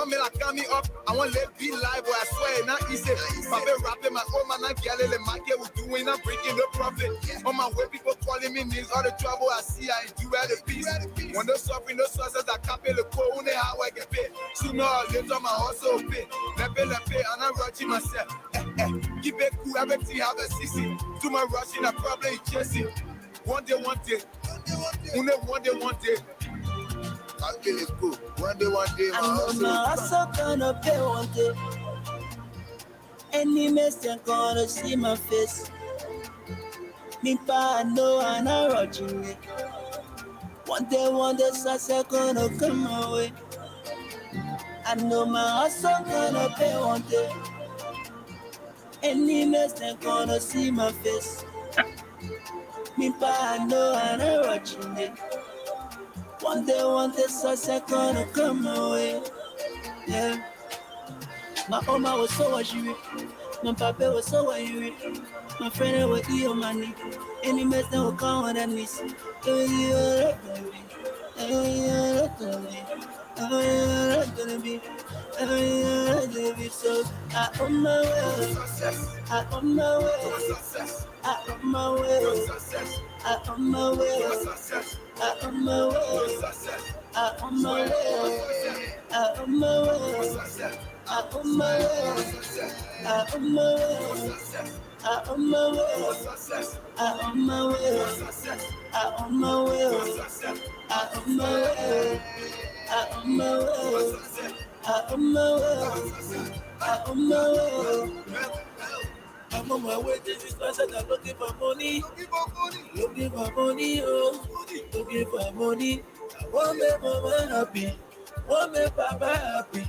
don't me like me up. I want to be live, but I swear not easy. My been rapping my own man, and girl, my get with doing, I'm breaking the profit. On my way, people calling me names, all the trouble I see, I do at the peace. When no suffering, no sources, I can't pay the code, only how I get paid. Sooner or later, my hustle pay. Let pay, and I'm rushing myself. Keep it cool, everything have a CC. Too much rushing, I probably chasing. One day, only one day. I feel it cool. One day, I know my hustle gonna pay one day. Any mess they're gonna see my face. Me pa I know I'm not rushing it. One day, success gonna come my way. I know my hustle gonna pay one day. Any mess they're gonna see my face. Me pa I know I'm not rushing it. One day, success gonna come my way. Yeah. My mama was so worried. My papa was so worried. My friend was your money. Any mess that will come on that miss. You're gonna be. So I on my way. I on my way. I on my way. I on my way. I on my way. I on my way. I on my way. I on my way. I on my way. I on my way. I on my way. I on my way. I on my way. I on my way. I on my way. I on my way. I'm on my way to this place and I'm looking for money. Looking for money, oh. Looking for money. I want me mama happy. Want me papa happy.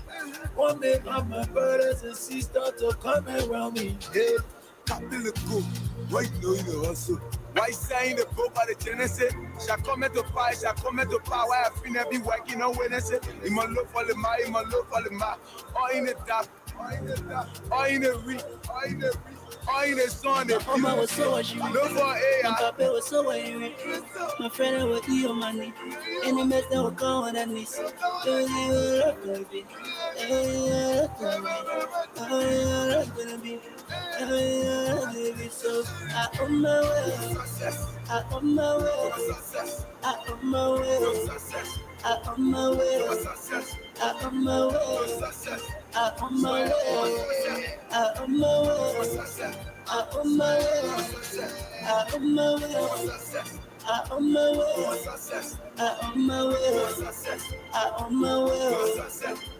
Want me all my brothers and sisters to come around me. Yeah, Capilico, right now in the hustle. Why saying the book by the Genesis? Shall come to power, why I feel never be working on Wednesday. In my love for the ma, all in the dark, all in the reek, all in the sun. My mama was so worried. No for air. My papa was so worried. My friend was your money. Any mess that will come on that miss. You're gonna be. So I on my way. I on my way. I on my way. I on my way. I on my way. I on my way. I on my way. I on my way. I on my way. I on my way. I on my way. I on my way.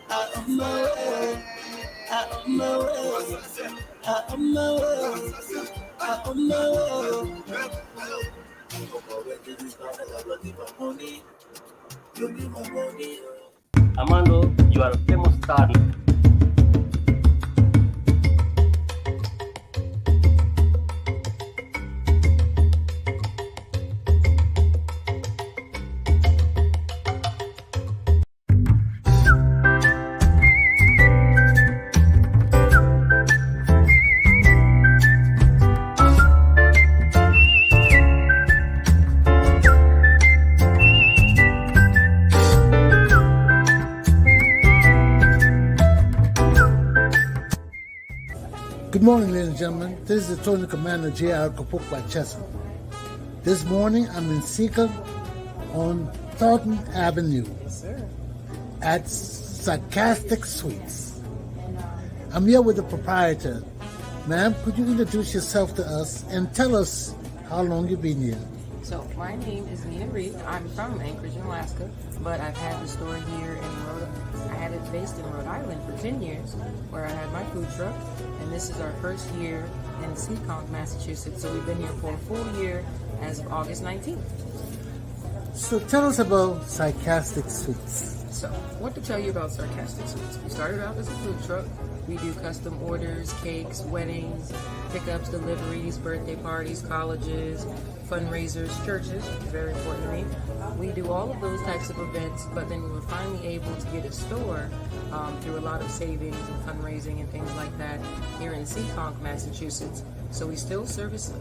I on my way. I on my way. I on my way. I on my way. Amando, you are a famous star. Good morning, ladies and gentlemen. This is the Tony Commander J.R. Glapohkpa Chesson. This morning, I'm in Seacom on Thornton Avenue at Sarcastic Sweets. I'm here with the proprietor. Ma'am, could you introduce yourself to us and tell us how long you've been here? So, my name is Nina Reed. I'm from Anchorage, Alaska, but I've had the store here in I had it based in Rhode Island for 10 years, where I had my food truck, and this is our first year in Seacom, Massachusetts. So we've been here for a full year as of August 19th. So tell us about Sarcastic Sweets. So, what to tell you about Sarcastic Sweets? We started out as a food truck. We do custom orders, cakes, weddings, pickups, deliveries, birthday parties, colleges, fundraisers, churches, very important to me. We do all of those types of events, but then we were finally able to get a store through a lot of savings and fundraising and things like that here in Seacom, Massachusetts. So we still service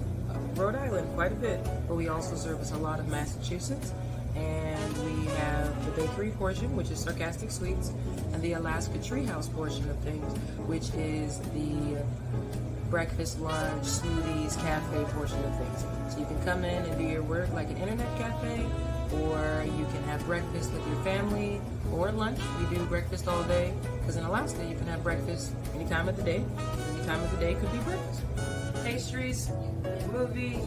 Rhode Island quite a bit, but we also service a lot of Massachusetts, and we have the bakery portion, which is Sarcastic Sweets, and the Alaska Treehouse portion of things, which is the breakfast, lunch, smoothies, cafe portion of things. So you can come in and do your work like an internet cafe, or you can have breakfast with your family, or lunch. We do breakfast all day, because in Alaska you can have breakfast any time of the day. Any time of the day could be breakfast. Pastries, movie,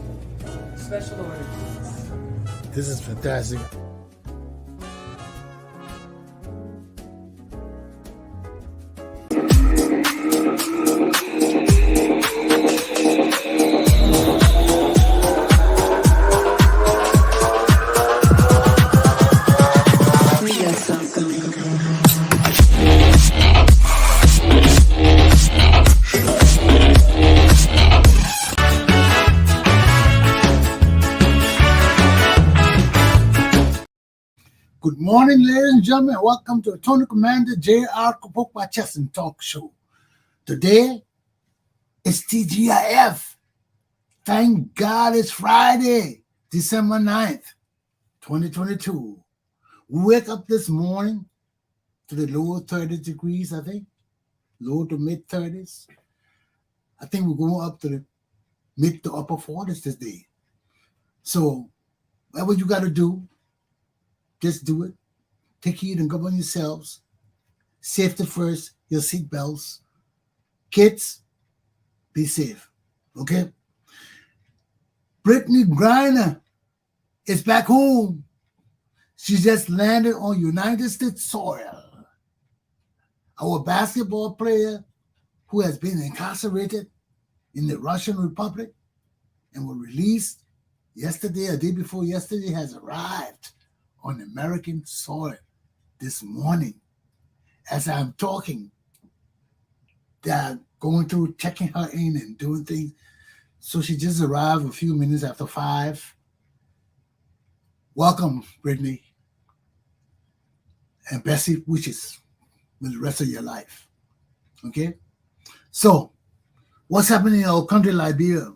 special orders. This is fantastic. Good morning, ladies and gentlemen. Welcome to Tony Commander J.R. Glapohkpa Chesson Talk Show. Today is TGIF. Thank God it's Friday, December 9th, 2022. We wake up this morning to the low 30 degrees, I think. Low to mid 30s. I think we're going up to the mid to upper 40s this day. So, whatever you got to do, just do it. Take heed and govern yourselves. Safety first, your seatbelts. Kids, be safe. Okay? Brittany Griner is back home. She just landed on United States soil. Our basketball player who has been incarcerated in the Russian Republic and was released yesterday, or day before yesterday, has arrived on American soil this morning. As I'm talking, they're going through checking her in and doing things. So she just arrived a few minutes after 5. Welcome, Brittany. And best wishes with the rest of your life. Okay? So, what's happening in our country, Liberia?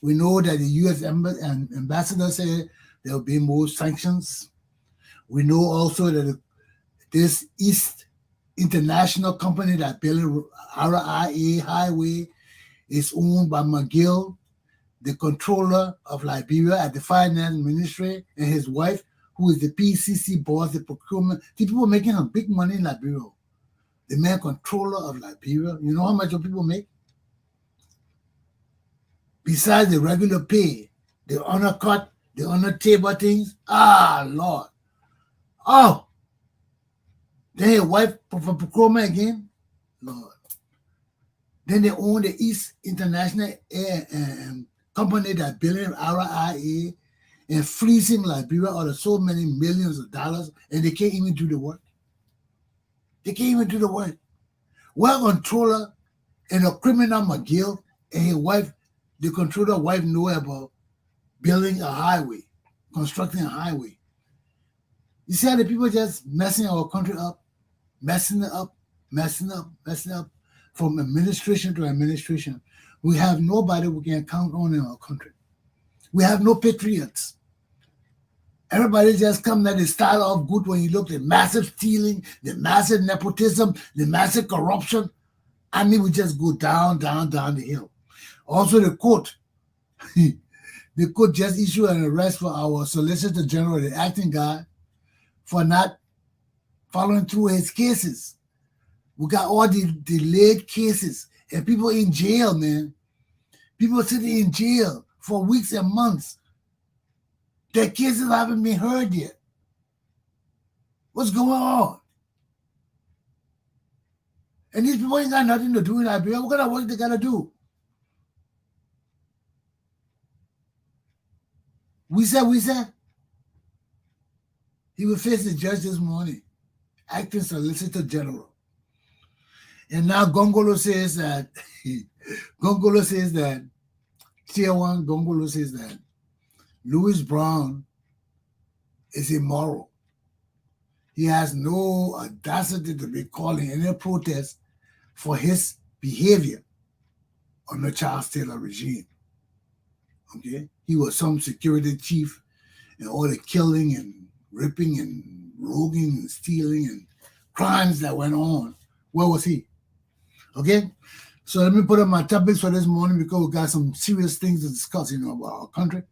We know that the U.S. ambassador said there will be more sanctions. We know also that this East International company that built RIA Highway is owned by McGill, the controller of Liberia at the finance ministry, and his wife, who is the PCC boss, the procurement. The people making some big money in Liberia. The main controller of Liberia. You know how much people make? Besides the regular pay, the undercut, the under table things. Ah, Lord. Oh, then his wife for procurement again, Lord. Then they own the East International company that building RIA and fleecing Liberia out of so many millions of dollars, and they can't even do the work. They can't even do the work. Well, controller and a criminal McGill and his wife, the controller wife, know about building a highway, constructing a highway. You see how the people just messing our country up, messing it up, from administration to administration. We have nobody we can count on in our country. We have no patriots. Everybody just come that they start off good when you look at massive stealing, the massive nepotism, the massive corruption. I mean, we just go down the hill. Also, the court. The court just issued an arrest for our Solicitor General, the acting guy, for not following through his cases. We got all the delayed cases and people in jail, man. People sitting in jail for weeks and months. Their cases haven't been heard yet. What's going on? And these people ain't got nothing to do in Liberia. What kind of work they got to do? We said. He will face the judge this morning, acting Solicitor General. And now Gongolo says that, Tier 1 Gongolo says that Louis Brown is immoral. He has no audacity to be calling any protest for his behavior on the Charles Taylor regime. Okay? He was some security chief and all the killing and ripping and roguing and stealing and crimes that went on. Where was he? Okay? So let me put up my topics for this morning because we got some serious things to discuss, about our country.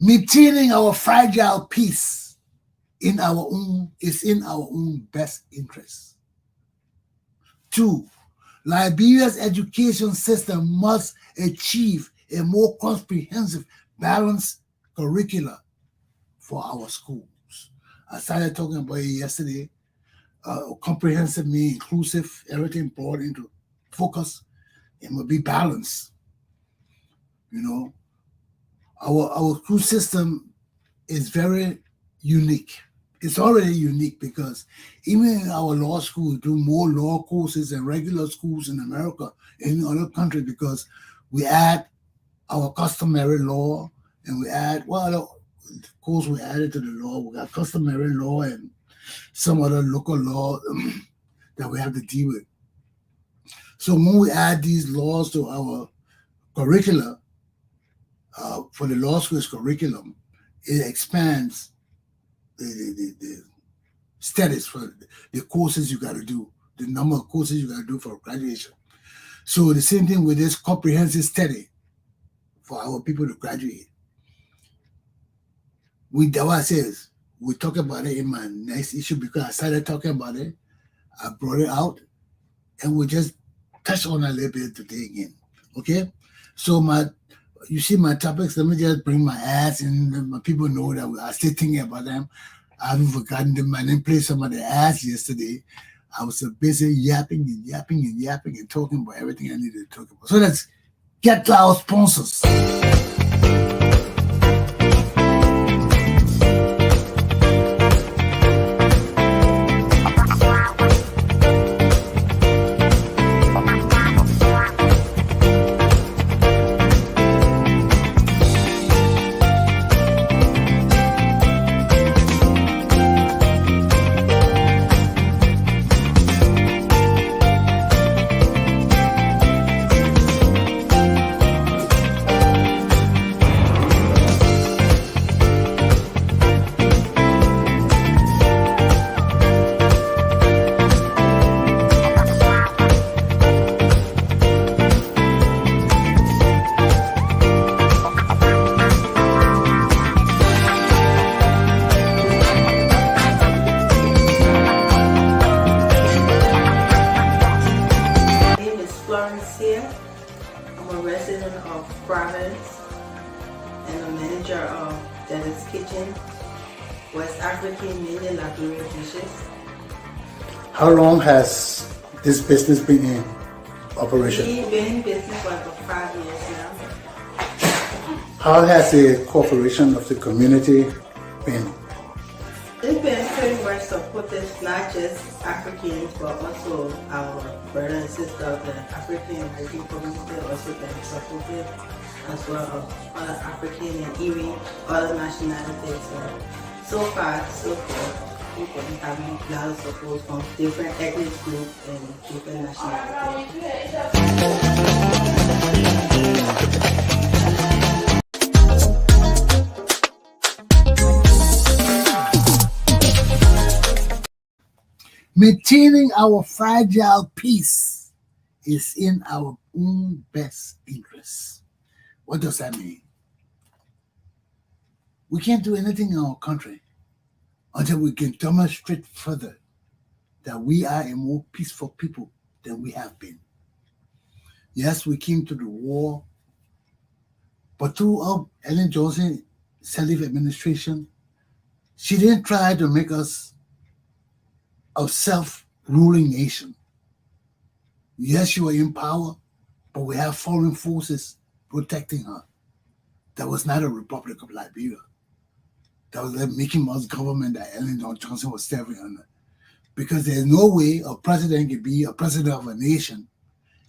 Maintaining our fragile peace is in our own best interest. 2, Liberia's education system must achieve a more comprehensive, balanced curricula for our schools. I started talking about it yesterday. Comprehensive means inclusive, everything brought into focus. It must be balanced. Our school system is very unique. It's already unique because even in our law school, we do more law courses than regular schools in America, in other countries, because we add our customary law and we add, of course, we added to the law. We got customary law and some other local law that we have to deal with. So when we add these laws to our curricula, for the law school's curriculum, it expands the status for the courses you got to do, the number of courses you got to do for graduation. So the same thing with this comprehensive study for our people to graduate. What I say is, we talk about it in my next issue because I started talking about it. I brought it out, and we just touch on it a little bit today again. Okay? So you see my topics. Let me just bring my ads in. My people know that I still thinking about them. I haven't forgotten them. I didn't play some of the ads yesterday. I was so busy yapping and talking about everything I needed to talk about. So let's get to our sponsors. How long has this business been in operation? We've been in business for about 5 years now. How has the cooperation of the community been? It's been pretty much supportive, not just Africans, but also our brothers and sisters of the African American community also been supportive, as well as other African and even other nationalities. So far, so good. We've been having a lot of support from different ethnic groups and different nationalities. Maintaining our fragile peace is in our own best interest. What does that mean? We can't do anything in our country until we can demonstrate further that we are a more peaceful people than we have been. Yes, we came to the war, but throughout Ellen Johnson's Sirleaf administration, she didn't try to make us a self-ruling nation. Yes, you are in power, but we have foreign forces protecting her. That was not a Republic of Liberia. That was the Mickey Mouse government that Ellen Johnson was serving under. Because there's no way a president can be a president of a nation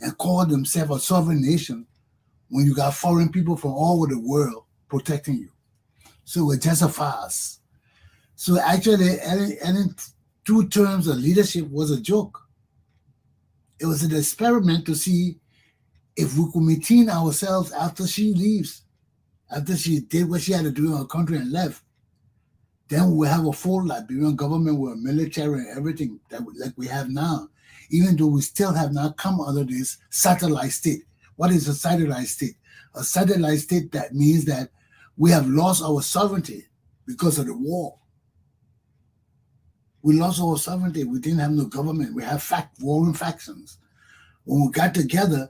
and call themselves a sovereign nation when you got foreign people from all over the world protecting you. So it's just a farce. So actually, Ellen's 2 terms of leadership was a joke. It was an experiment to see if we could maintain ourselves after she leaves, after she did what she had to do in her country and left. Then we'll have a full Liberian government with a military and everything like we have now, even though we still have not come under this satellite state. What is a satellite state? A satellite state, that means that we have lost our sovereignty because of the war. We lost our sovereignty. We didn't have no government. We have warring factions. When we got together,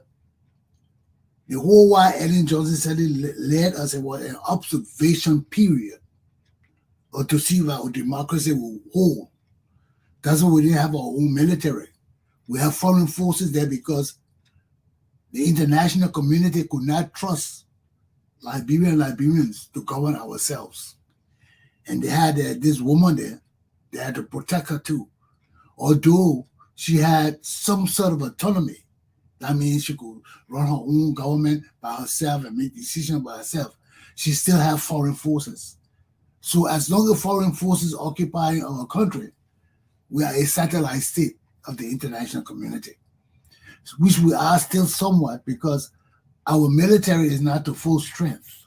the whole while Ellen Johnson said it led us in an observation period, or to see if our democracy will hold. That's why we didn't have our own military. We have foreign forces there because the international community could not trust Liberians to govern ourselves. And they had this woman there. They had to protect her too. Although she had some sort of autonomy, that means she could run her own government by herself and make decisions by herself, she still had foreign forces. So as long as foreign forces occupying our country, we are a satellite state of the international community, which we are still somewhat, because our military is not to full strength.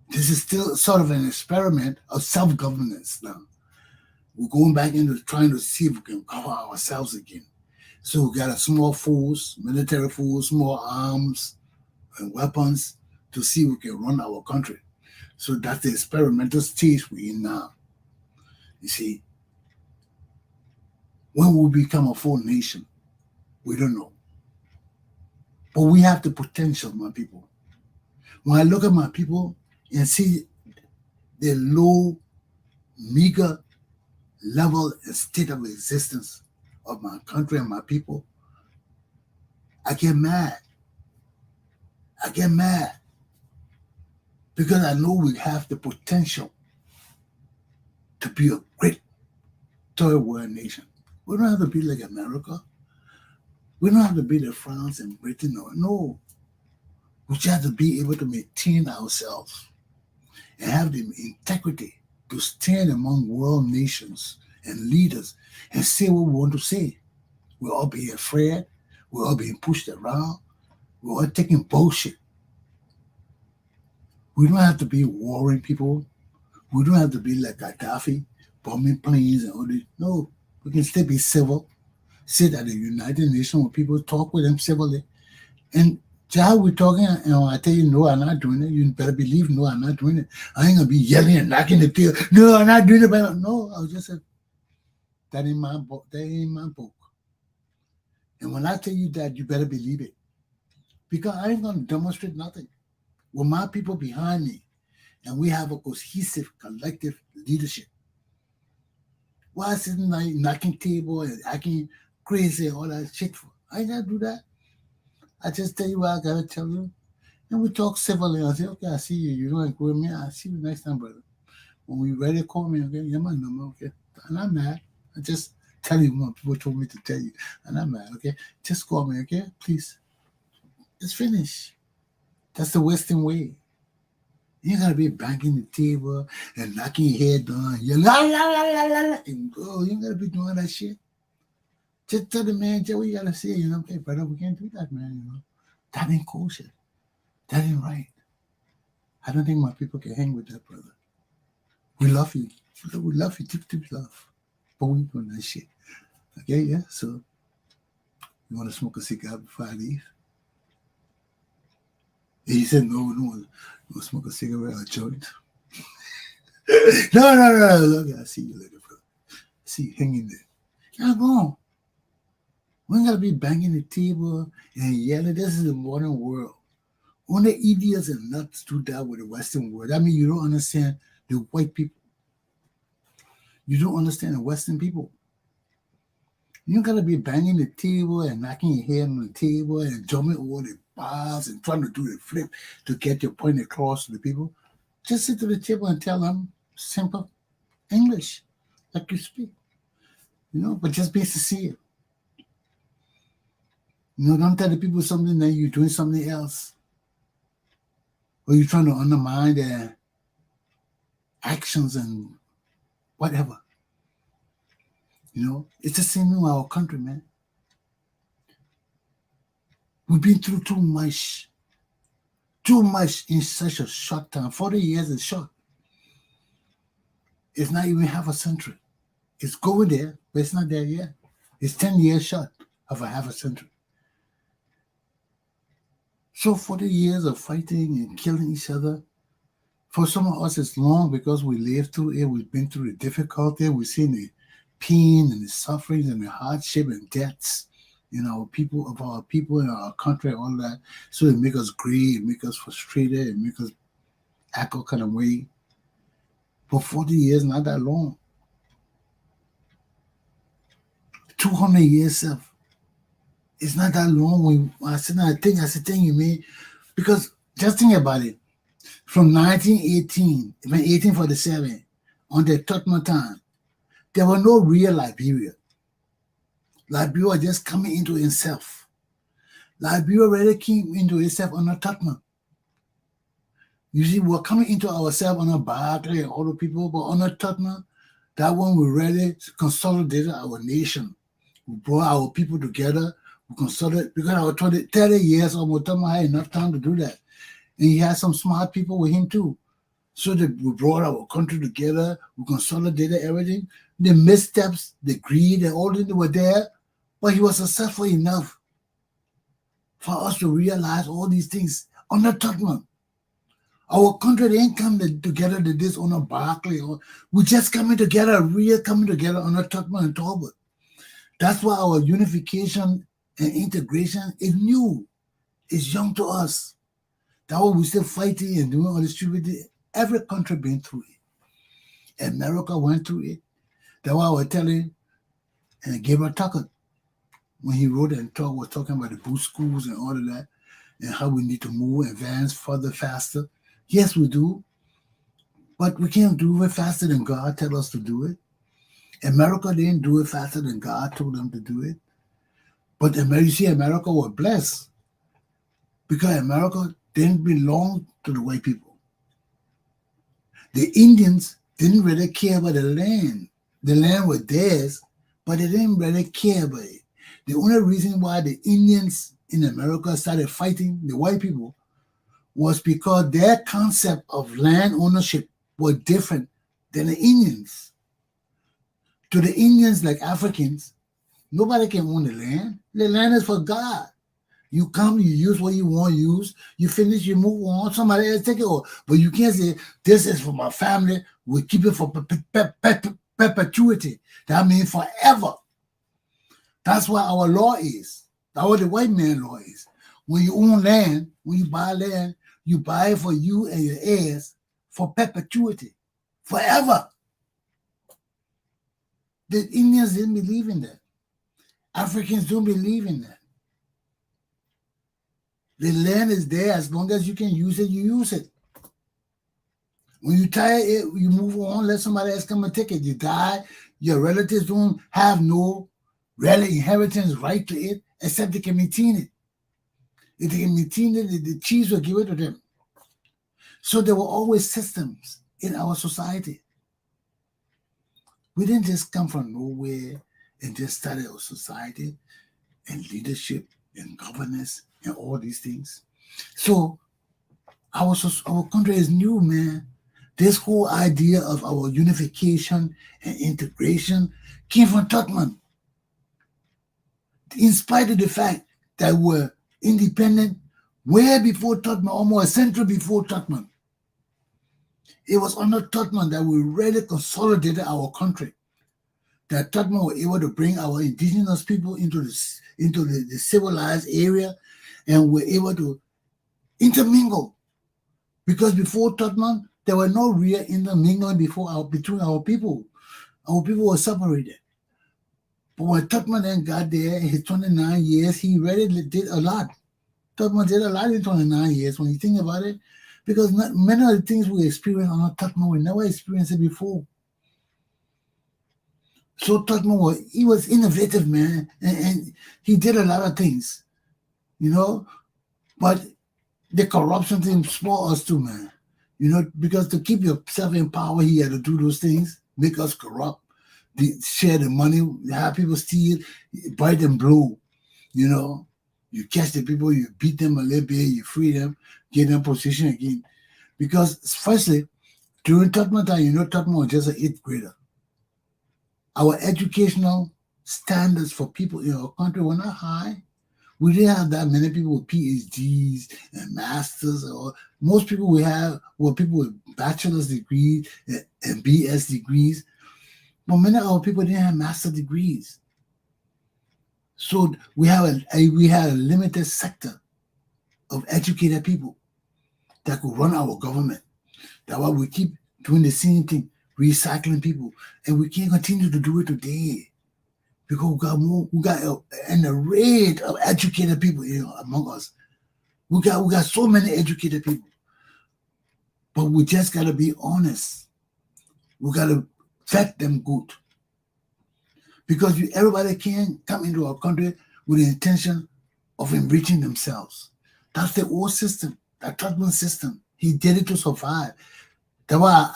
This is still sort of an experiment of self-governance now. We're going back into trying to see if we can cover ourselves again. So we got a small force, military force, small arms and weapons to see if we can run our country. So that's the experimental stage we're in now. You see, when we become a full nation, we don't know. But we have the potential, my people. When I look at my people and see the low, meager level and state of existence of my country and my people, I get mad. I get mad because I know we have the potential to be a great third world nation. We don't have to be like America. We don't have to be like France and Britain. No. We just have to be able to maintain ourselves and have the integrity to stand among world nations and leaders and say what we want to say. We're all being afraid. We're all being pushed around. We're all taking bullshit. We don't have to be warring people. We don't have to be like Gaddafi, bombing planes and all this. No, we can still be civil. Sit at the United Nations where people talk with them civilly. And how we're talking, I tell you, no, I'm not doing it. You better believe, no, I'm not doing it. I ain't going to be yelling and knocking the tail. No, I'm not doing it. No, I was just saying, that ain't my book. That ain't my book. And when I tell you that, you better believe it. Because I ain't going to demonstrate nothing. With my people behind me, and we have a cohesive, collective leadership. Why sitting like knocking table and acting crazy and all that shit for? I ain't got to do that. I just tell you what I got to tell you. And we talk civilly. I say, okay, I see you. You don't agree with me. I'll see you next time, brother. When we ready, call me, okay? You're my number, okay? And I'm mad. I just tell you what people told me to tell you. And I'm mad, okay? Just call me, okay? Please. It's finished. That's the Western way. You ain't gotta be banging the table and knocking your head down. You're la la la la la la. And you ain't gotta be doing that shit. Just tell the man, what you gotta say, okay, brother, we can't do that, man, That ain't kosher. That ain't right. I don't think my people can hang with that, brother. We love you. We love you, deep love. But we ain't doing that shit. Okay, yeah? So, you wanna smoke a cigar before I leave? And he said, no, we'll smoke a cigarette or a joint. No. Look, I'll see you later, brother. See you hanging there. Y'all go on. We ain't got to be banging the table and yelling. This is the modern world. Only idiots and nuts do that with the Western world. I mean, you don't understand the white people. You don't understand the Western people. You don't got to be banging the table and knocking your head on the table and jumping over the bars and trying to do the flip to get your point across to the people. Just sit to the table and tell them simple English, like you speak. But just be sincere. Don't tell the people something that you're doing something else. Or you're trying to undermine their actions and whatever. It's the same in our country, man. We've been through too much in such a short time. 40 years is short. It's not even half a century. It's going there, but it's not there yet. It's 10 years short of a half a century. So 40 years of fighting and killing each other, for some of us it's long because we lived through it. We've been through the difficulty. We've seen the pain and the sufferings and the hardship and deaths in our people, in our country, all that. So it make us grieve, it make us frustrated, it make us act all kind of way. But 40 years, not that long. 200 years of, it's not that long. I said, you mean, because just think about it. From 1847, on the Tottenham time, there was no real Liberia. Liberia was just coming into itself. Liberia already came into itself under Tottenham. You see, we're coming into ourselves under Barclay and other people, but under Tottenham, that one we really consolidated our nation. We brought our people together. We consolidated, because our 30 years almost, Tottenham had enough time to do that. And he had some smart people with him too. So that we brought our country together, we consolidated everything. The missteps, the greed, and all that were there, but he was successful enough for us to realize all these things under Tottenham. Our country didn't come together to this on a Barclay. We just coming together under Tottenham and Talbot. That's why our unification and integration is new. It's young to us. That's why we're still fighting and doing all this stupid. Every country been through it. America went through it. That's why I was telling Gabriel Tucker, when he wrote and was talking about the boost schools and all of that, and how we need to move, advance further, faster. Yes, we do. But we can't do it faster than God tell us to do it. America didn't do it faster than God told them to do it. But you see, America was blessed because America didn't belong to the white people. The Indians didn't really care about the land. The land was theirs, but they didn't really care about it. The only reason why the Indians in America started fighting the white people was because their concept of land ownership was different than the Indians. To the Indians, like Africans, nobody can own the land. The land is for God. You come, you use what you want to use, you finish, you move on, somebody else take it over. But you can't say, this is for my family, we keep it for perpetuity. That means forever. That's what our law is. That's what the white man law is. When you own land, when you buy land, you buy it for you and your heirs for perpetuity, forever. The Indians didn't believe in that. Africans don't believe in that. The land is there as long as you can use it, you use it. When you tire it, you move on, let somebody else come and take it. You die, your relatives don't have no real inheritance right to it, except they can maintain it. If they can maintain it, the chiefs will give it to them. So there were always systems in our society. We didn't just come from nowhere and just started our society and leadership and governance and all these things. So our country is new, man. This whole idea of our unification and integration came from Tottenham. In spite of the fact that we're independent way before Tottenham, almost a century before Tottenham. It was under Tottenham that we really consolidated our country. That Tottenham were able to bring our indigenous people into the civilized area, and were able to intermingle. Because before Tottenham, there were no real intermingling between our people. Our people were separated. But when Tottenham then got there in his 29 years, he really did a lot. Tottenham did a lot in 29 years when you think about it, because many of the things we experience on Tottenham, we never experienced it before. So Tottenham was innovative, man, and he did a lot of things, but the corruption thing spoiled us too, man, because to keep yourself in power, he had to do those things, make us corrupt, share the money, have people steal, bite and blow, you catch the people, you beat them a little bit, you free them, get them position again. Because firstly, During Tottenham time, Tottenham was just an 8th grader. Our educational standards for people in our country were not high. We didn't have that many people with PhDs and masters. Or most people we have were people with bachelor's degrees and BS degrees. But many of our people didn't have master degrees. So we had a limited sector of educated people that could run our government. That's why we keep doing the same thing, recycling people. And we can't continue to do it today. Because we got an array of educated people among us. We got so many educated people. But we just gotta be honest. We gotta vet them good. Because everybody can't come into our country with the intention of enriching themselves. That's the old system, that Tottenham system. He did it to survive. That's why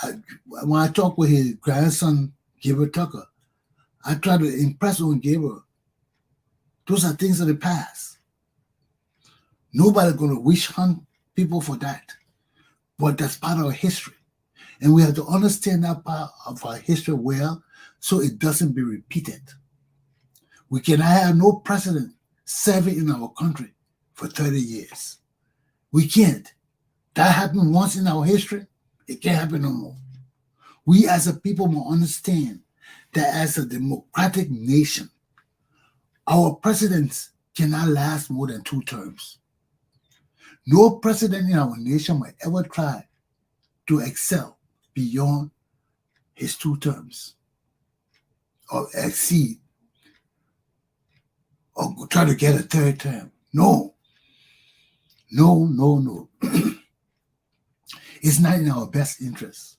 when I talk with his grandson, Gabriel Tucker, I try to impress on Gabriel. Those are things of the past. Nobody's going to wish hunt people for that. But that's part of our history. And we have to understand that part of our history well so it doesn't be repeated. We cannot have no president serving in our country for 30 years. We can't. That happened once in our history. It can't happen no more. We as a people must understand that as a democratic nation, our presidents cannot last more than 2 terms. No president in our nation might ever try to excel beyond his 2 terms or exceed or try to get a 3rd term. No. It's not in our best interest.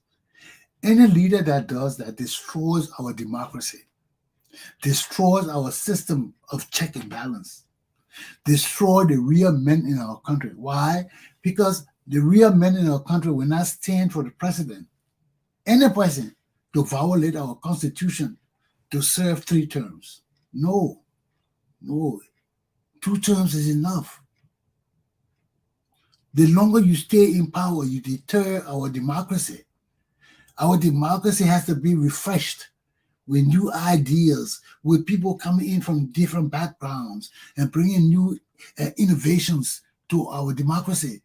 Any leader that does that destroys our democracy, destroys our system of check and balance, destroy the real men in our country. Why? Because the real men in our country will not stand for the president, any president, to violate our constitution to serve 3 terms. No. 2 terms is enough. The longer you stay in power, you deter our democracy. Our democracy has to be refreshed with new ideas, with people coming in from different backgrounds and bringing new innovations to our democracy,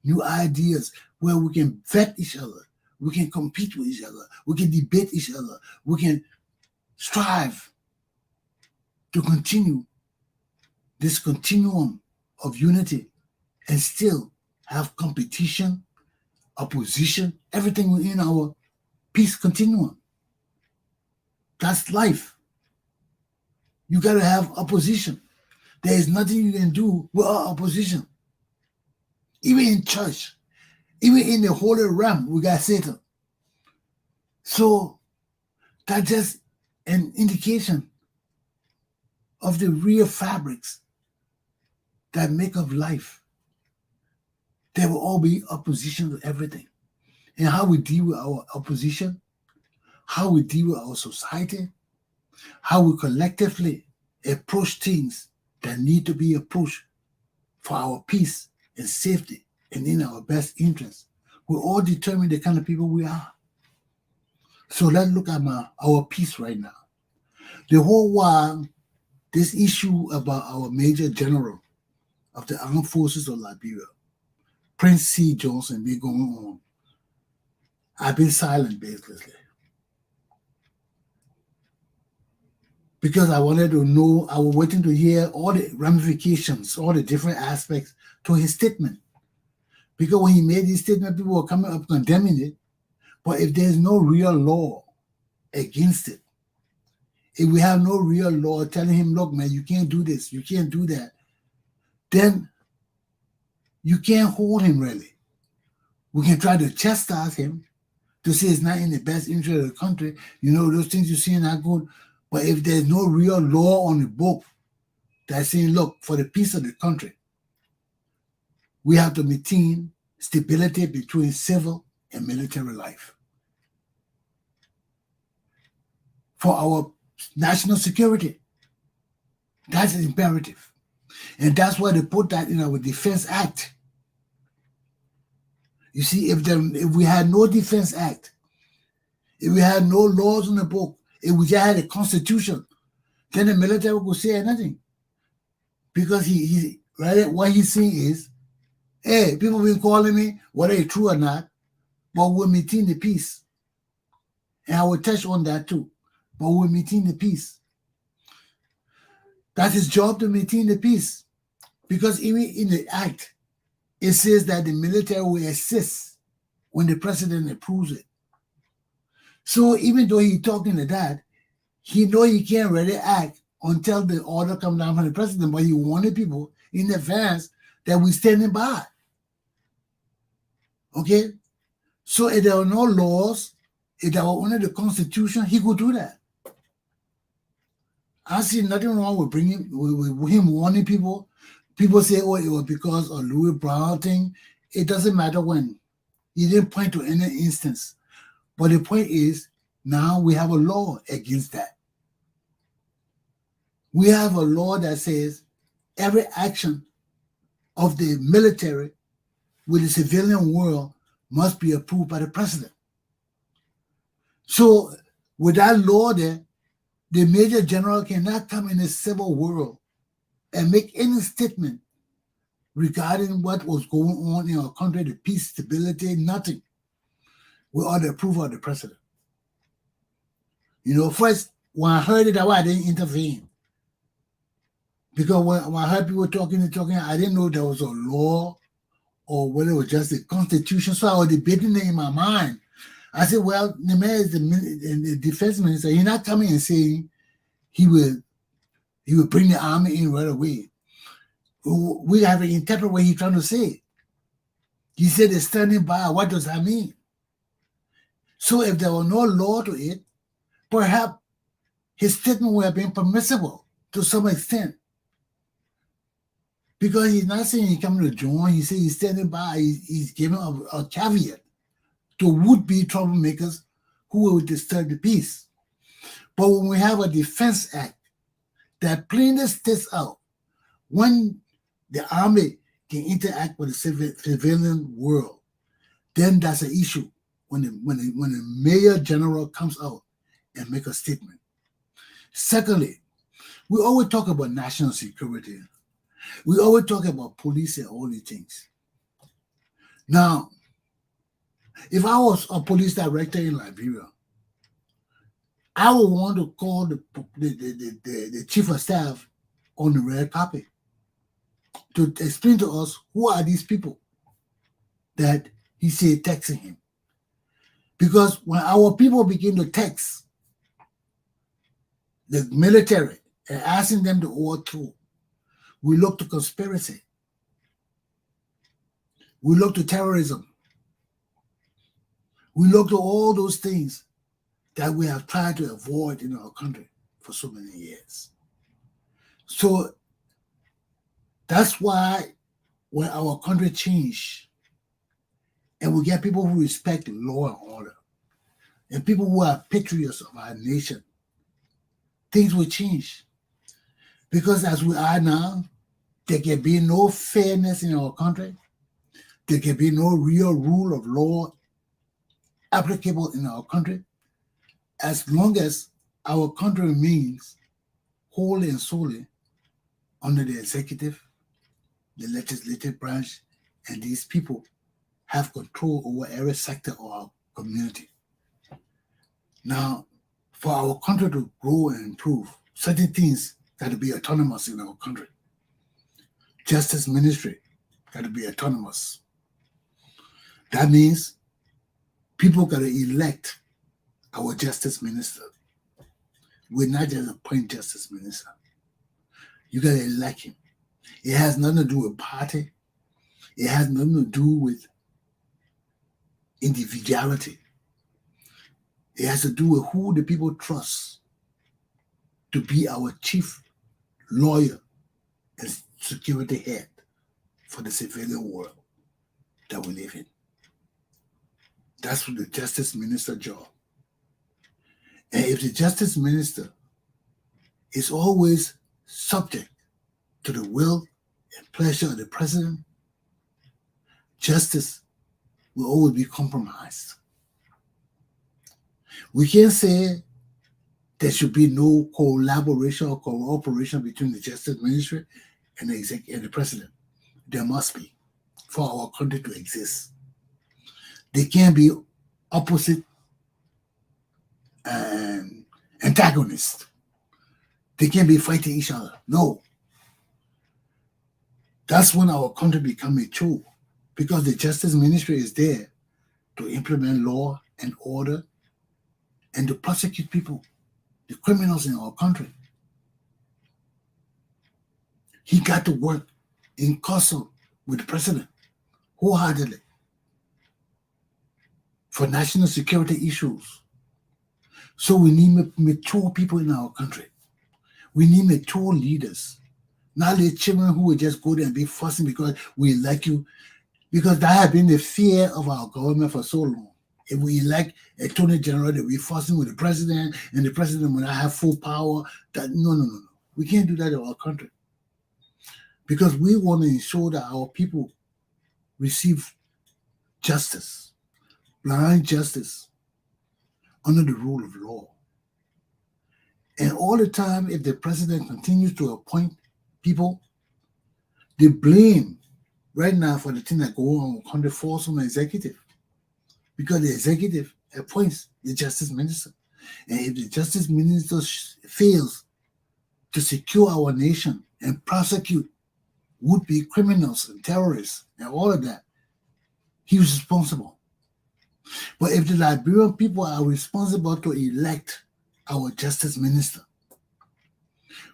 new ideas where we can vet each other, we can compete with each other, we can debate each other, we can strive to continue this continuum of unity and still have competition, opposition, everything within our peace continuum. That's life. You got to have opposition. There is nothing you can do without opposition. Even in church, even in the holy realm, we got Satan. So that's just an indication of the real fabrics that make up life. There will all be opposition to everything. And how we deal with our opposition, how we deal with our society, how we collectively approach things that need to be approached for our peace and safety and in our best interest will all determine the kind of people we are. So let's look at our peace right now. The whole while, this issue about our Major General of the Armed Forces of Liberia, Prince C. Johnson, been going on. I've been silent, basically. Because I wanted to know, I was waiting to hear all the ramifications, all the different aspects to his statement. Because when he made his statement, people were coming up condemning it. But if there's no real law against it, if we have no real law telling him, look, man, you can't do this, you can't do that, then you can't hold him really. We can try to chastise him to say it's not in the best interest of the country. You know, those things you see are not good. But if there's no real law on the book that's saying, look, for the peace of the country, we have to maintain stability between civil and military life. For our national security, that's imperative. And that's why they put that in our Defense Act. You see, if we had no Defense Act, if we had no laws on the book, if we just had a constitution, then the military would say nothing. Because he right, what he's saying is, hey, people been calling me, whether it's true or not, but we're meeting the peace. And I will touch on that too. But we're meeting the peace. That's his job, to maintain the peace. Because even in the act, it says that the military will assist when the president approves it. So even though he's talking to that, he know he can't really act until the order comes down from the president, but he wanted people in advance that we're standing by. Okay? So if there were no laws, if there were only the Constitution, he could do that. I see nothing wrong with with him warning people. People say, oh, it was because of Louis Brown thing. It doesn't matter when. He didn't point to any instance. But the point is, now we have a law against that. We have a law that says every action of the military with the civilian world must be approved by the president. So with that law there, the major general cannot come in the civil world and make any statement regarding what was going on in our country, the peace, stability, nothing, without the approval of the president. You know, first, when I heard it, I didn't intervene. Because when I heard people talking, I didn't know there was a law or whether it was just a constitution. So I was debating it in my mind. I said, well, the man is the defense minister. He's not coming and saying he will bring the army in right away. We have to interpret what he's trying to say. He said they're standing by. What does that mean? So if there were no law to it, perhaps his statement would have been permissible to some extent. Because he's not saying he's coming to join. He said he's standing by. He's giving a caveat to would-be troublemakers who will disturb the peace. But when we have a Defense Act that plainly states out when the army can interact with the civilian world, then that's an issue when the major general comes out and make a statement. Secondly, we always talk about national security. We always talk about police and all these things. Now, if I was a police director in Liberia, I would want to call the chief of staff on the red carpet to explain to us who are these people that he said texting him. Because when our people begin to text the military and asking them to overthrow, we look to conspiracy. We look to terrorism. We look to all those things that we have tried to avoid in our country for so many years. So that's why when our country change and we get people who respect law and order and people who are patriots of our nation, things will change. Because as we are now, there can be no fairness in our country. There can be no real rule of law applicable in our country as long as our country remains wholly and solely under the executive, the legislative branch, and these people have control over every sector of our community. Now, for our country to grow and improve, certain things got to be autonomous in our country. Justice ministry got to be autonomous. That means people got to elect our justice minister. We're not just appoint justice minister. You got to elect him. It has nothing to do with party. It has nothing to do with individuality. It has to do with who the people trust to be our chief lawyer and security head for the civilian world that we live in. That's the justice minister job. And if the justice minister is always subject to the will and pleasure of the president, justice will always be compromised. We can't say there should be no collaboration or cooperation between the Justice Ministry and the President. There must be for our country to exist. They can't be opposite and antagonists. They can't be fighting each other. No. That's when our country becomes mature, because the Justice Ministry is there to implement law and order and to prosecute people, the criminals in our country. He got to work in concert with the President wholeheartedly for national security issues. So we need mature people in our country. We need mature leaders, not the children who will just go there and be fussing because we elect you, because that has been the fear of our government for so long. If we elect a attorney general, that we're fussing with the president, and the president will not have full power. No. We can't do that in our country, because we want to ensure that our people receive justice, blind justice, under the rule of law. And all the time, if the president continues to appoint people, the blame right now for the thing that go on in the country falls on the executive, because the executive appoints the justice minister. And if the justice minister fails to secure our nation and prosecute would-be criminals and terrorists and all of that, he was responsible. But if the Liberian people are responsible to elect our justice minister,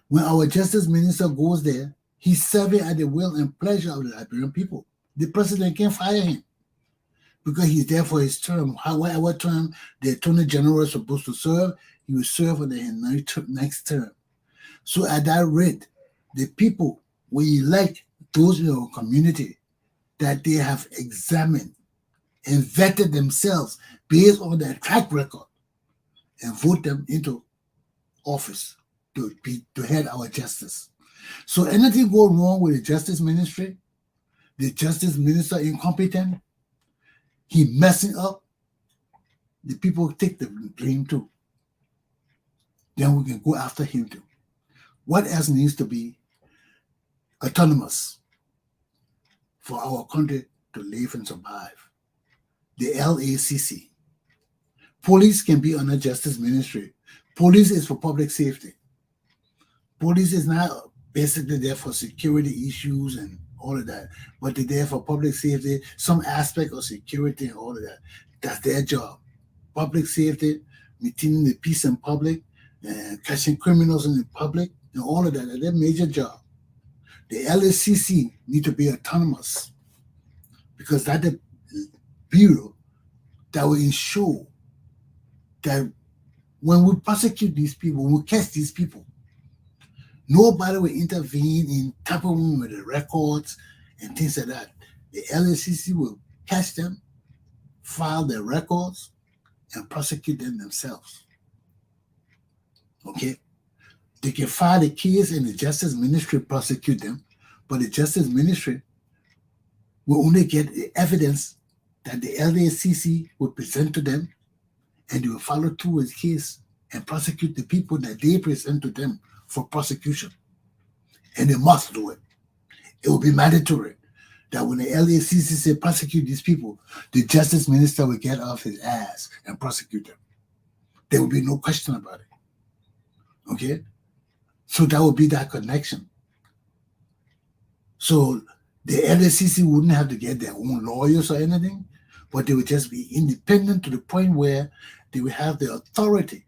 when our justice minister goes there, he's serving at the will and pleasure of the Liberian people. The president can't fire him because he's there for his term. However term the attorney general is supposed to serve, he will serve for the next term. So at that rate, the people will elect those in our community that they have examined and vetted themselves based on their track record, and vote them into office to head our justice. So anything go wrong with the justice ministry, the justice minister incompetent, he messing up, the people take the blame too. Then we can go after him too. What else needs to be autonomous for our country to live and survive? The LACC. Police can be under justice ministry. Police is for public safety. Police is not basically there for security issues and all of that, but they're there for public safety, some aspect of security and all of that. That's their job. Public safety, maintaining the peace in public, and catching criminals in the public, and all of that. That's their major job. The LACC need to be autonomous, because that's the bureau that will ensure that when we prosecute these people, when we catch these people, nobody will intervene in tampering with the records and things like that. The LACC will catch them, file their records, and prosecute them themselves. Okay? They can file the case and the Justice Ministry prosecute them, but the Justice Ministry will only get the evidence that the LACC will present to them, and they will follow through with the case and prosecute the people that they present to them for prosecution. And they must do it. It will be mandatory that when the LACC say prosecute these people, the Justice Minister will get off his ass and prosecute them. There will be no question about it. Okay? So that will be that connection. So the LACC wouldn't have to get their own lawyers or anything, but they would just be independent to the point where they would have the authority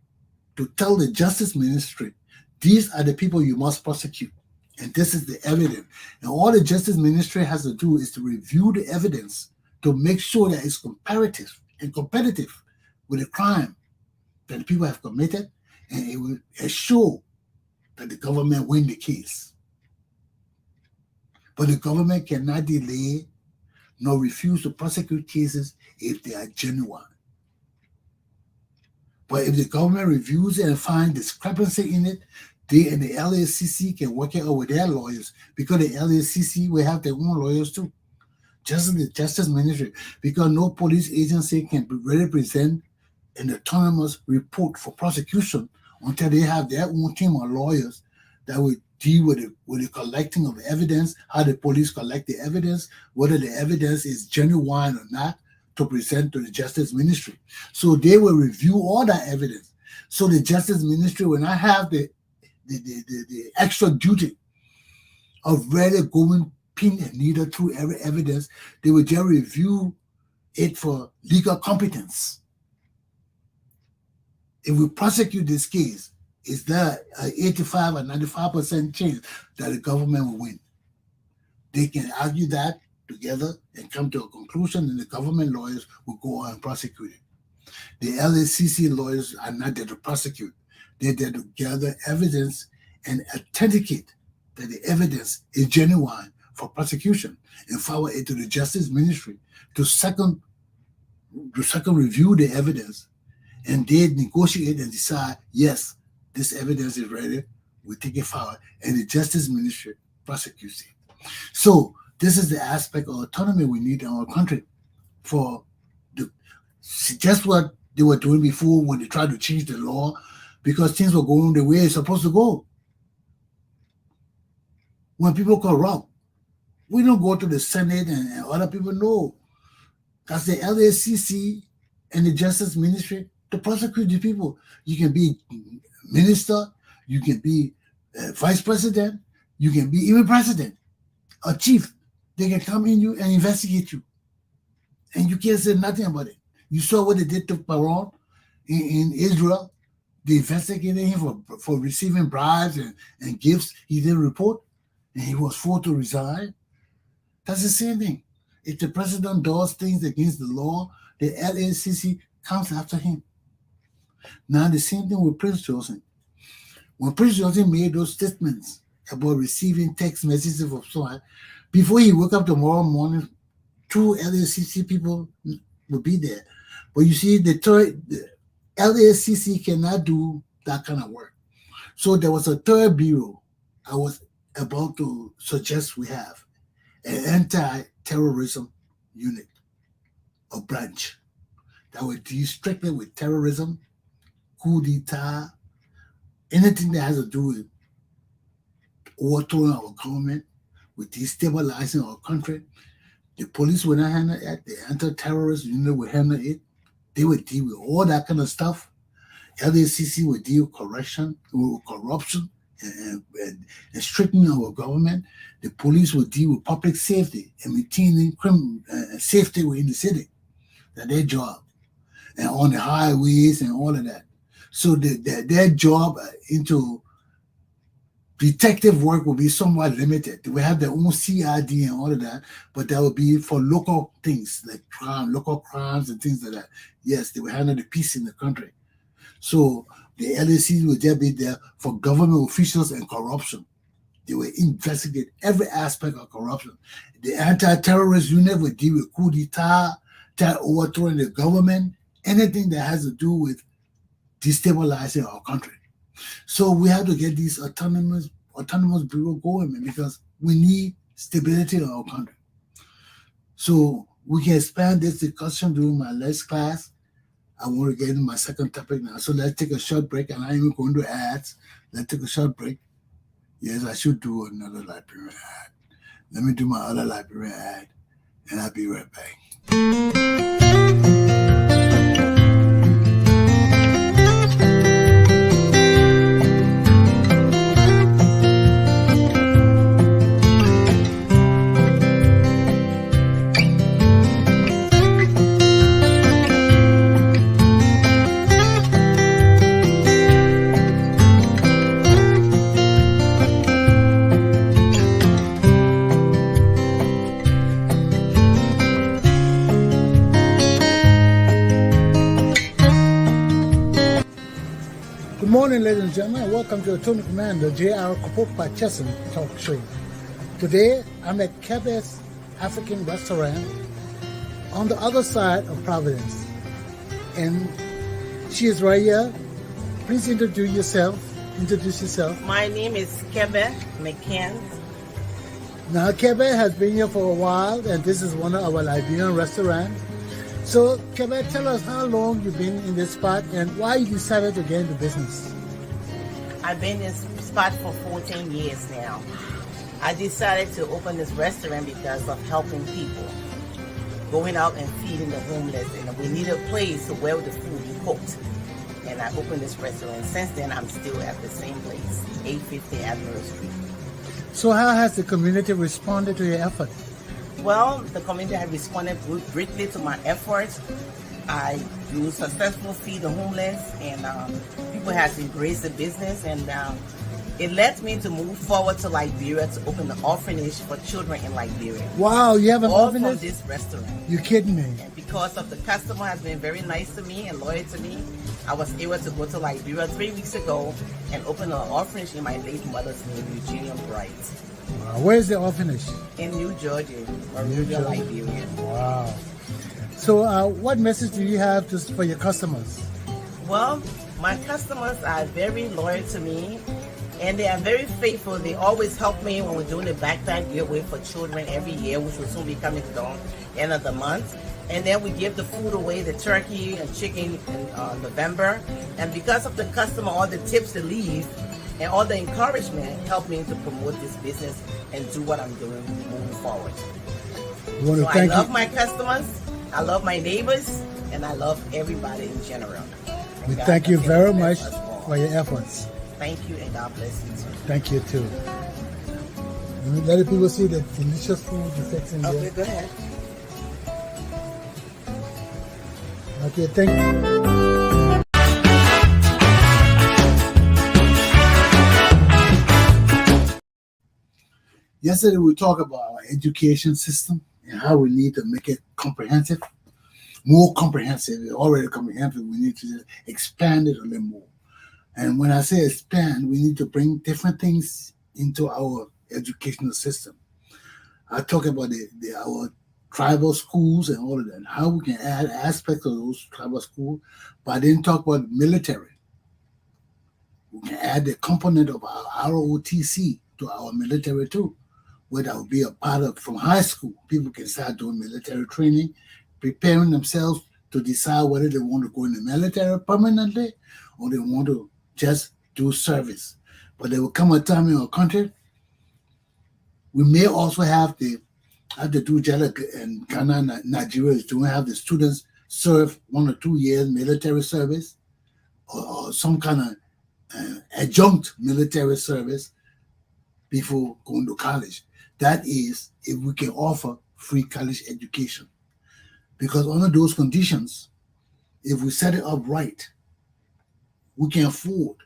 to tell the Justice Ministry, these are the people you must prosecute, and this is the evidence. And all the Justice Ministry has to do is to review the evidence to make sure that it's comparative and competitive with the crime that the people have committed, and it will assure that the government win the case. But the government cannot delay nor refuse to prosecute cases if they are genuine. But if the government reviews it and finds discrepancy in it, they and the LACC can work it out with their lawyers, because the LACC will have their own lawyers too. just the Justice Ministry, because no police agency can really present an autonomous report for prosecution until they have their own team of lawyers that will deal with the collecting of evidence, how the police collect the evidence, whether the evidence is genuine or not, to present to the Justice Ministry. So they will review all that evidence. So the Justice Ministry will not have the extra duty of really going pin and needle through every evidence. They will just review it for legal competence. If we prosecute this case, is there an 85 or 95% chance that the government will win? They can argue that together and come to a conclusion, and the government lawyers will go on and prosecute it. The LACC lawyers are not there to prosecute. They're there to gather evidence and authenticate that the evidence is genuine for prosecution and forward it to the Justice Ministry to second review the evidence, and they negotiate and decide, yes, this evidence is ready, we take it forward, and the Justice Ministry prosecutes it. So this is the aspect of autonomy we need in our country for just what they were doing before when they tried to change the law, because things were going the way it's supposed to go. When people corrupt, we don't go to the Senate and other people. No. That's the LACC and the Justice Ministry to prosecute the people. You can be minister, you can be vice president, you can be even president or chief. They can come in you and investigate you. And you can't say nothing about it. You saw what they did to Paron in Israel. They investigated him for receiving bribes and gifts. He didn't report, and he was forced to resign. That's the same thing. If the president does things against the law, the LACC comes after him. Now the same thing with Prince Johnson. When Prince Johnson made those statements about receiving text messages from someone, before he woke up tomorrow morning, 2 LACC people would be there. But you see, the LACC cannot do that kind of work. So there was a third bureau I was about to suggest we have, an anti-terrorism unit or branch that would deal strictly with terrorism, coup d'etat, anything that has to do with overthrowing our government, with destabilizing our country. The police will not handle it. The anti-terrorist unit will handle it. They will deal with all that kind of stuff. LACC will deal with corruption and strengthening our government. The police will deal with public safety and maintaining safety within the city. That's their job. And on the highways and all of that. So their job into detective work will be somewhat limited. They will have their own CID and all of that, but that will be for local things like local crimes and things like that. Yes, they will handle the peace in the country. So the LAC will just be there for government officials and corruption. They will investigate every aspect of corruption. The anti-terrorist unit will deal with coup d'etat, overthrowing the government, anything that has to do with destabilizing our country. So we have to get these autonomous bureau going, man, because we need stability in our country. So we can expand this discussion during my next class. I want to get into my second topic now. So let's take a short break, and I'm even going to ads. Let's take a short break. Yes, I should do another librarian ad. Let me do my other librarian ad, and I'll be right back. Good morning, ladies and gentlemen, and welcome to the Tony Commander Glapohkpa Chesson talk show. Today, I'm at Kebe's African restaurant on the other side of Providence. And she is right here. Please introduce yourself. My name is Kebe McCann. Now, Quebec has been here for a while, and this is one of our Liberian restaurants. So, Quebec, tell us how long you've been in this spot and why you decided to get into business. I've been in this spot for 14 years now. I decided to open this restaurant because of helping people, going out and feeding the homeless, and we need a place to where the food be cooked. And I opened this restaurant. Since then, I'm still at the same place, 850 Admiral Street. So how has the community responded to your effort? Well, the community has responded greatly to my efforts. I do successful feed the homeless, and people have embraced the business, and it led me to move forward to Liberia to open the orphanage for children in Liberia. Wow, you have an All orphanage? from this restaurant. You kidding me? And because of the customer has been very nice to me and loyal to me, I was able to go to Liberia 3 weeks ago and open an orphanage in my late mother's name, Eugenia Bright, Where is the orphanage? in New Georgia, Liberia, Liberia. Wow. So what message do you have for your customers? Well, my customers are very loyal to me, and they are very faithful. They always help me when we're doing the backpack giveaway for children every year, which will soon be coming down end of the month. And then we give the food away, the turkey and chicken in November. And because of the customer, all the tips they leave and all the encouragement help me to promote this business and do what I'm doing moving forward. So I love my customers, I love my neighbors, and I love everybody in general. We thank you very much for your efforts. Thank you, and God bless you too. Thank you too. Let the people see the delicious food you're fixing there. Okay, go ahead. Okay, thank you. Yesterday we talked about our education system and how we need to make it comprehensive, more comprehensive. It's already comprehensive. We need to just expand it a little more. And when I say expand, we need to bring different things into our educational system. I talk about our tribal schools and all of that, how we can add aspects of those tribal schools, but I didn't talk about military. We can add the component of our ROTC to our military too, where that will be a part of from high school. People can start doing military training, preparing themselves to decide whether they want to go in the military permanently or they want to just do service. But there will come a time in our country, we may also have to do just in Ghana and Nigeria is to have the students serve 1 or 2 years military service or some kind of adjunct military service before going to college. That is, if we can offer free college education. Because under those conditions, if we set it up right, we can afford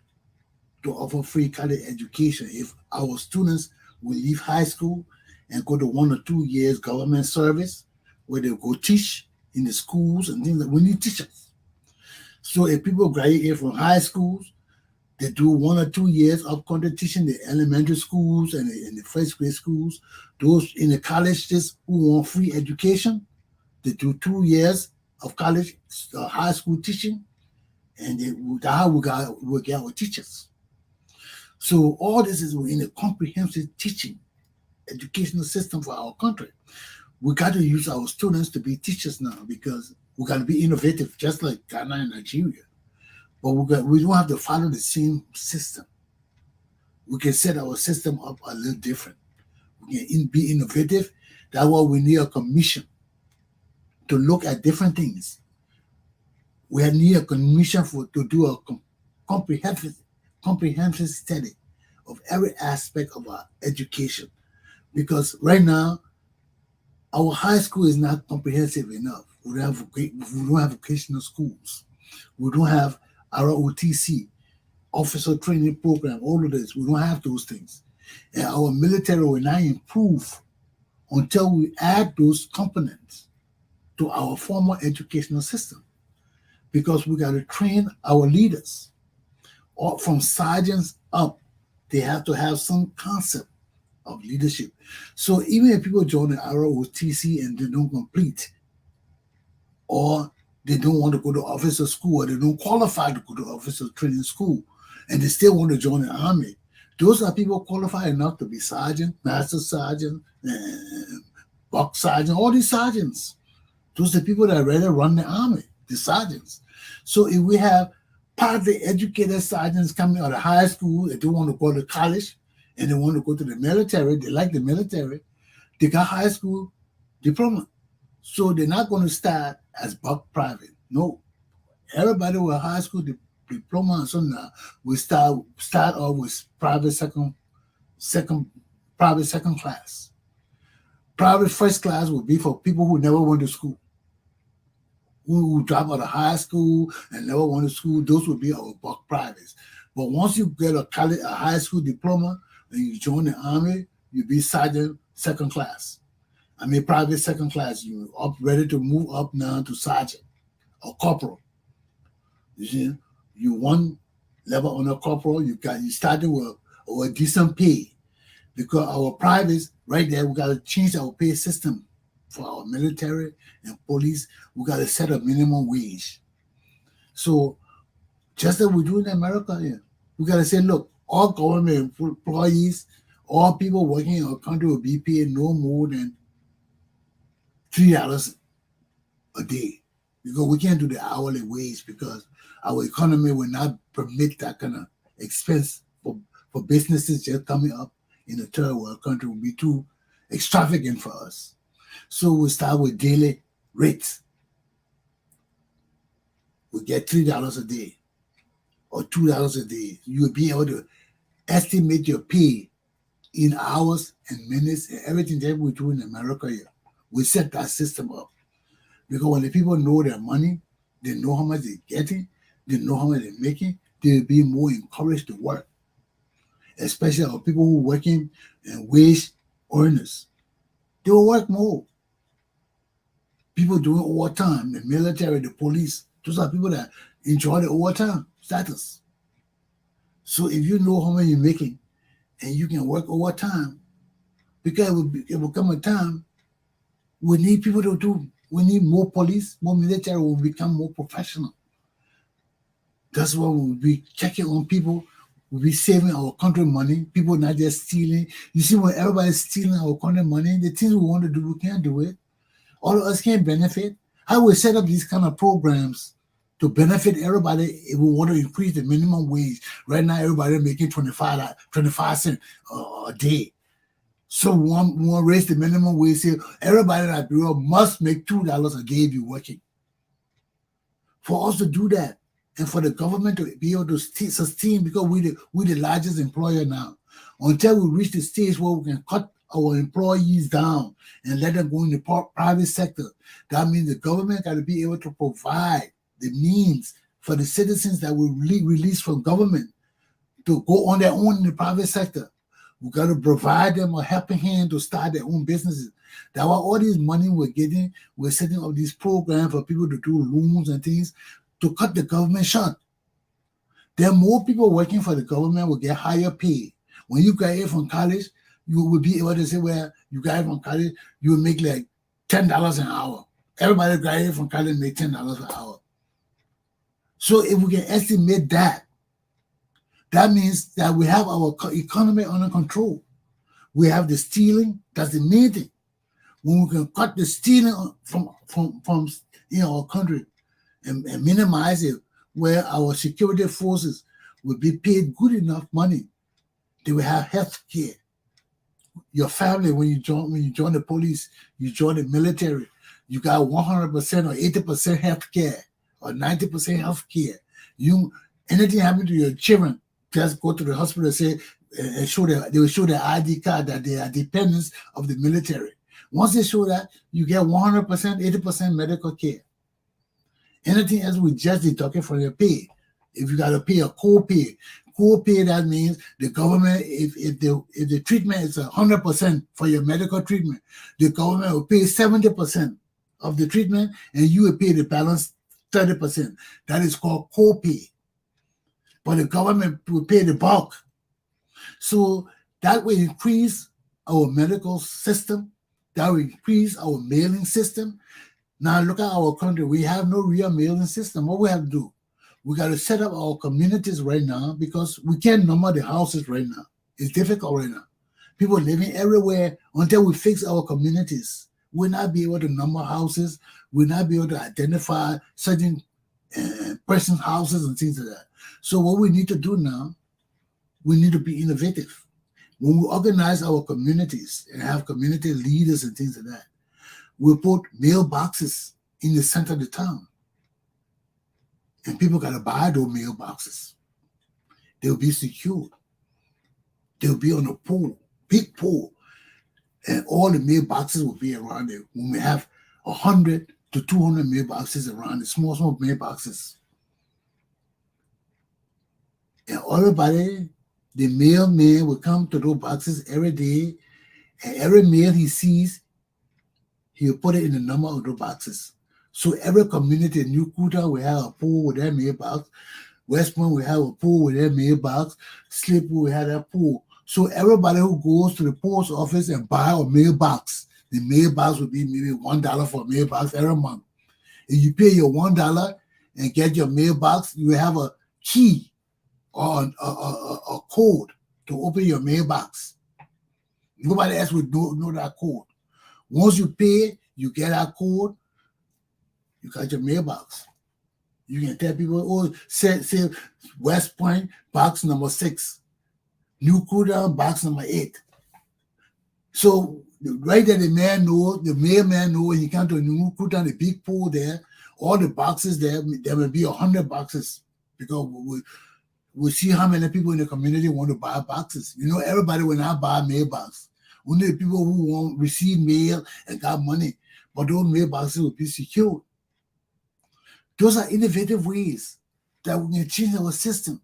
to offer free college education. If our students will leave high school and go to 1 or 2 years government service, where they go teach in the schools and things like we need teachers. So if people graduate from high schools, they do 1 or 2 years of country teaching the elementary schools and in the first grade schools. Those in the colleges who want free education, they do 2 years of college, high school teaching, and we'll get our teachers. So all this is in a comprehensive teaching educational system for our country. We got to use our students to be teachers now because we got to be innovative, just like Ghana and Nigeria. But we don't have to follow the same system. We can set our system up a little different. We can be innovative. That's why we need a commission to look at different things. We need a commission to do a comprehensive study of every aspect of our education. Because right now, our high school is not comprehensive enough. We don't have vocational schools. We don't have ROTC, officer training program, all of this. We don't have those things. And our military will not improve until we add those components to our formal educational system. Because we got to train our leaders. Or from sergeants up, they have to have some concept of leadership. So even if people join the ROTC and they don't complete, or they don't want to go to officer school, or they don't qualify to go to officer training school, and they still want to join the army, Those are people qualified enough to be sergeant, master sergeant, buck sergeant, all these sergeants. Those are the people that rather run the army, the sergeants. So if we have partly educated sergeants coming out of high school, if they want to go to college and they want to go to the military, they like the military, they got high school diploma. So they're not going to start as buck private. No. Everybody with high school diploma and so now will start off with private second class. Private first class will be for people who never went to school. Who drop out of high school and never went to school, those will be our buck privates. But once you get a high school diploma and you join the army, you'll be sergeant second class. Private second class. You're up ready to move up now to sergeant or corporal. You see, you one level on a corporal, you started with a decent pay. Because our privates, right there, we got to change our pay system for our military and police. We got to set a minimum wage. So just like we do in America, we got to say, look, all government employees, all people working in our country will be paid no more than $3 a day. Because we can't do the hourly wage because our economy will not permit that kind of expense for businesses just coming up in a third world country. Will be too extravagant for us. So we start with daily rates. We get $3 a day or $2 a day. You will be able to estimate your pay in hours and minutes and everything that we do in America here. We set that system up. Because when the people know their money, they know how much they're getting, they know how much they're making, they'll be more encouraged to work. Especially our people who are working and wage earners. They will work more. People doing overtime, the military, the police, those are people that enjoy the overtime status. So if you know how much you're making and you can work overtime, because it will come a time we need people to do. We need more police, more military will become more professional. That's why we'll be checking on people. We'll be saving our country money. People not just stealing. You see, when everybody's stealing our country money, the things we want to do, we can't do it. All of us can't benefit. How we set up these kind of programs to benefit everybody if we want to increase the minimum wage. Right now, everybody making 25 cents a day. So we want to raise the minimum wage. Say everybody that bureau must make $2 a day if you're working. For us to do that, and for the government to be able to sustain, because we're the largest employer now, until we reach the stage where we can cut our employees down and let them go in the private sector, that means the government got to be able to provide the means for the citizens that will release from government to go on their own in the private sector. We got to provide them a helping hand to start their own businesses. That's why all this money we're getting, we're setting up these programs for people to do loans and things to cut the government short. There are more people working for the government will get higher pay. When you graduate from college, you will be able to say, well, you graduate from college, you will make like $10 an hour. Everybody graduate from college make $10 an hour. So if we can estimate that, that means that we have our economy under control. We have the stealing, that's the main thing. When we can cut the stealing from our country and minimize it, where our security forces will be paid good enough money, they will have health care. Your family, when you join the police, you join the military, you got 100% or 80% health care or 90% health care. Anything happen to your children, just go to the hospital and say, they will show their ID card that they are dependents of the military. Once they show that, you get 100%, 80% medical care. Anything else we just deduct from your pay. If you got to pay a co-pay, that means the government, if the treatment is 100% for your medical treatment, the government will pay 70% of the treatment and you will pay the balance 30%. That is called co-pay. But the government will pay the bulk. So that will increase our medical system. That will increase our mailing system. Now look at our country. We have no real mailing system. What we have to do? We got to set up our communities right now because we can't number the houses right now. It's difficult right now. People living everywhere. Until we fix our communities, we'll not be able to number houses. We'll not be able to identify certain person's houses and things like that. So what we need to do now, we need to be innovative. When we organize our communities and have community leaders and things like that, we'll put mailboxes in the center of the town. And people got to buy those mailboxes. They'll be secured. They'll be on a pole, big pole. And all the mailboxes will be around there. When we have 100 to 200 mailboxes around, the small mailboxes. And everybody, the mailman will come to those boxes every day, and every mail he sees, he'll put it in the number of those boxes. So every community in New Kuta will have a pool with their mailbox. West Point will have a pool with their mailbox. Slip will have that pool. So everybody who goes to the post office and buy a mailbox, the mailbox will be maybe $1 for a mailbox every month. If you pay your $1 and get your mailbox, you will have a key or a code to open your mailbox. Nobody else would know that code. Once you pay, you get that code, you got your mailbox. You can tell people, oh, say West Point, box number 6. New Kuta, box number 8. So right there, the mailman knows when he comes to New Kuta, the big pool there, all the boxes there will be 100 boxes because we see how many people in the community want to buy boxes. You know, everybody will not buy a mailbox. Only the people who won't receive mail and got money, but those mailboxes will be secured. Those are innovative ways that we can change our system.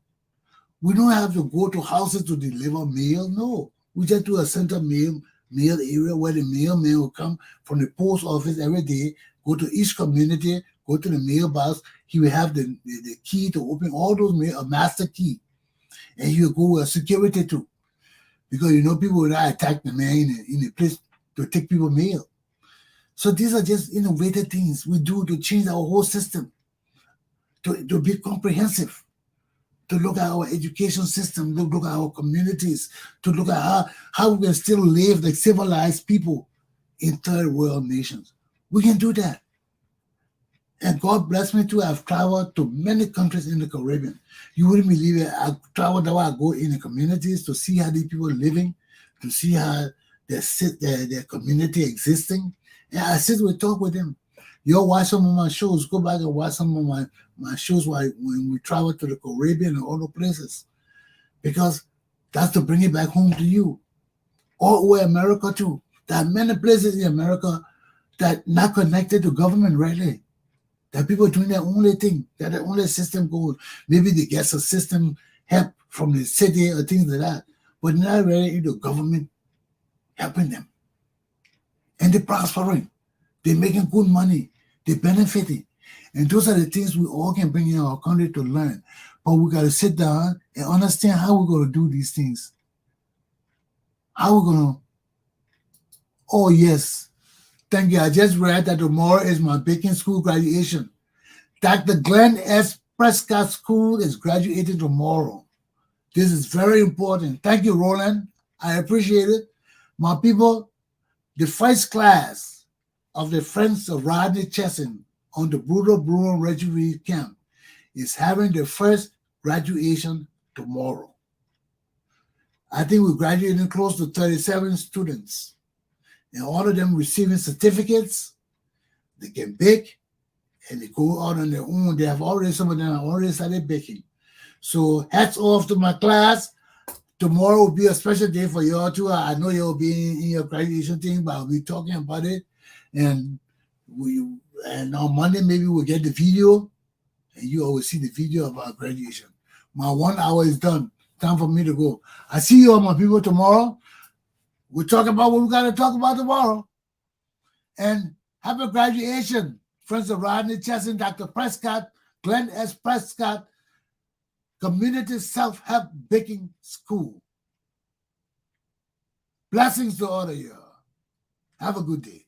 We don't have to go to houses to deliver mail. No, we just do a center mail area where the mailman will come from the post office every day, go to each community, go to the mailbox. He will have the key to open all those mail, a master key, and he will go with security too, because you know people will not attack the man in a place to take people mail. So these are just innovative things we do to change our whole system, to be comprehensive. To look at our education system, to look at our communities, to look at how we can still live like civilized people in third world nations. We can do that. And God bless me too. I've traveled to many countries in the Caribbean. You wouldn't believe it. I've traveled I go in the communities to see how these people are living, to see how their community existing. And I sit and talk with them. You'll watch some of my shows. Go back and watch some of my shows when we travel to the Caribbean and all those places. Because that's to bring it back home to you. All over America too. There are many places in America that not connected to government really. That people doing their only thing. That their only system goes. Maybe they get some system help from the city or things like that. But not really the government helping them. And they're prospering. They're making good money. They're benefiting. And those are the things we all can bring in our country to learn. But we got to sit down and understand how we're going to do these things. How we're going to... Oh, yes. Thank you. I just read that tomorrow is my baking school graduation. Dr. Glenn S. Prescott School is graduating tomorrow. This is very important. Thank you, Roland. I appreciate it. My people, the first class of the Friends of Rodney Chesson on the Brutal Bruin Refugee Camp is having their first graduation tomorrow. I think we're graduating close to 37 students, and all of them receiving certificates. They can bake, and they go out on their own. They have already, some of them have already started baking. So hats off to my class. Tomorrow will be a special day for y'all too. I know you'll be in your graduation thing, but I'll be talking about it. And on Monday, maybe we'll get the video, and you all will see the video of our graduation. My 1 hour is done. Time for me to go. I see you all, my people, tomorrow. We'll talk about what we got to talk about tomorrow. And happy graduation, Friends of Rodney Chesson, Dr. Prescott, Glenn S. Prescott, Community Self-Help Baking School. Blessings to all of you. Have a good day.